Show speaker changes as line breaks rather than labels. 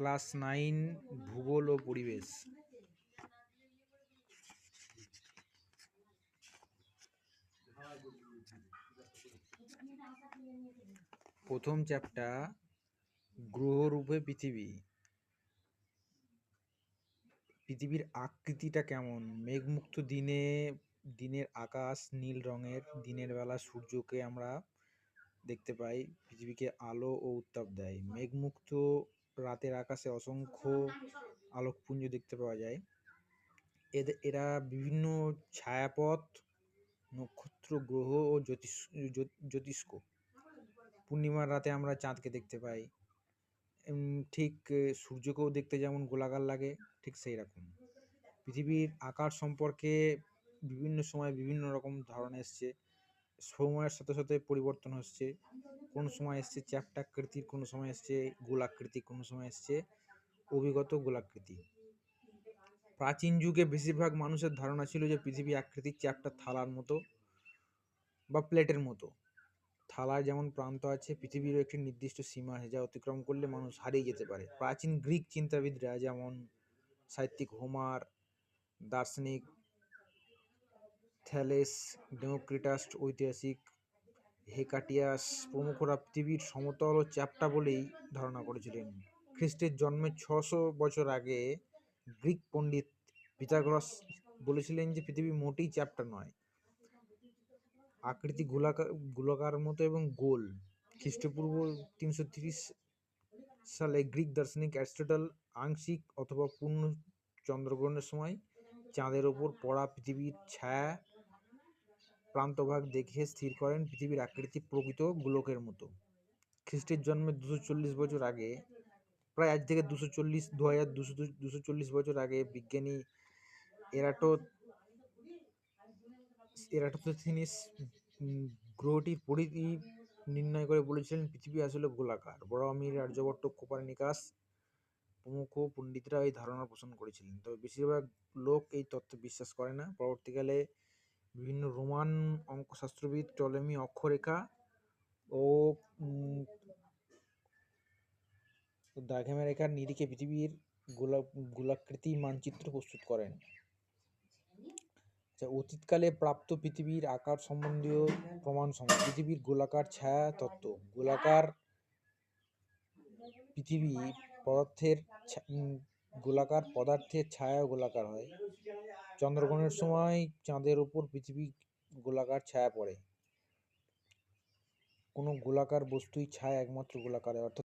Class 9 ভূগোল ও পরিবেশ। প্রথম চ্যাপ্টার গ্রহরূপে পৃথিবী। পৃথিবীর আকৃতিটা কেমন? মেঘমুক্ত দিনের আকাশ নীল রঙের। দিনের বেলা সূর্যকে আমরা দেখতে পাই, পৃথিবীকে আলো ও উত্তাপ দেয়। মেঘমুক্ত রাতের আকাশে অসংখ্য আলোকপুঞ্জ দেখতে পাওয়া যায়। এরা বিভিন্ন ছায়াপথ, নক্ষত্র, গ্রহ ও জ্যোতিষ্ক। পূর্ণিমার রাতে আমরা চাঁদকে দেখতে পাই। ঠিক সূর্যকেও দেখতে যেমন গোলাকার লাগে, ঠিক সেই রকম। পৃথিবীর আকার সম্পর্কে বিভিন্ন সময় বিভিন্ন রকম ধারণা এসছে। সময়ের সাথে সাথে পরিবর্তন হচ্ছে। কোনো সময় এসছে চ্যাপ্টাকৃতির, কোনো সময় এসছে গোলাকৃতি, কোনো সময় এসছে অভিগত গোলাকৃতি। প্রাচীন যুগে বেশিরভাগ মানুষের ধারণা ছিল যে পৃথিবী আকৃতির চ্যাপ্টা থালার মতো বা প্লেটের মতো। থালার যেমন প্রান্ত আছে, পৃথিবীরও একটি নির্দিষ্ট সীমা আছে, যা অতিক্রম করলে মানুষ হারিয়ে যেতে পারে। প্রাচীন গ্রিক চিন্তাবিদরা যেমন সাহিত্যিক হোমার, দার্শনিক থ্যালেস, ডেমোক্রিটাস, ঐতিহাসিক হেকাটিয়াস প্রমুখরা পৃথিবীর সমতল ও চ্যাপ্টা বলেই ধারণা করেছিলেন। খ্রিস্টের জন্মের 600 বছর আগে গ্রিক পণ্ডিত পিথাগোরাস বলেছিলেন যে পৃথিবী মোটেই চ্যাপ্টা নয়, আকৃতি গোলাকার মতো এবং গোল। খ্রিস্টপূর্ব 330 সালে গ্রিক দার্শনিক অ্যারিস্টটল আংশিক অথবা পূর্ণ চন্দ্রগ্রহণের সময় চাঁদের ওপর পড়া পৃথিবীর ছায়া প্রান্তভাগ দেখে স্থির করেন পৃথিবীর আকৃতি প্রকৃত গোলকের মতো। খ্রিস্টের জন্মের 240 বছর আগে, প্রায় আজ থেকে 2240 বছর আগে, বিজ্ঞানী এরাটোস্থিনিস গ্রহটির পরিধি নির্ণয় করে বলেছিলেন পৃথিবী আসলে গোলাকার। বড়ামির, আর্যভট্ট, কোপারনিকাস প্রমুখ পণ্ডিতরা এই ধারণা পোষণ করেছিলেন, তবে বেশিরভাগ লোক এই তত্ত্বে বিশ্বাস করে না। পরবর্তীকালে বিভিন্ন রোমান অঙ্কশাস্ত্রবিদ টলেমি অক্ষরেখা ও দ্রাঘিমারেখার নিরিখে পৃথিবীর গোলাকৃতি মানচিত্র প্রস্তুত করেন। অতীতকালে প্রাপ্ত পৃথিবীর আকার সম্বন্ধীয় প্রমাণসমূহ। পৃথিবীর গোলাকার ছায়া তত্ত্ব। গোলাকার পদার্থের ছায়া গোলাকার হয়। চন্দ্রগ্রহণের সময় চাঁদের ওপর পৃথিবী গোলাকার ছায়া পড়ে। কোনো গোলাকার বস্তুই ছায়া একমাত্র গোলাকার হয়, অর্থাৎ